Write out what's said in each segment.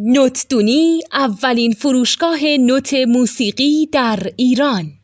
نوتدونی اولین فروشگاه نوت موسیقی در ایران.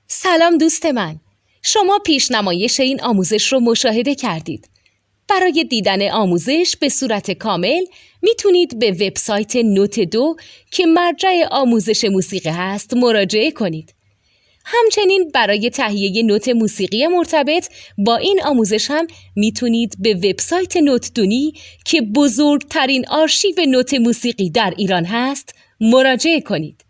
سلام دوست من، شما پیشنمایش این آموزش رو مشاهده کردید. برای دیدن آموزش به صورت کامل میتونید به وبسایت نوت2 که مرجع آموزش موسیقی هست مراجعه کنید. همچنین برای تهیه نوت موسیقی مرتبط با این آموزش هم میتونید به وبسایت نوتدونی که بزرگترین آرشیو نوت موسیقی در ایران هست مراجعه کنید.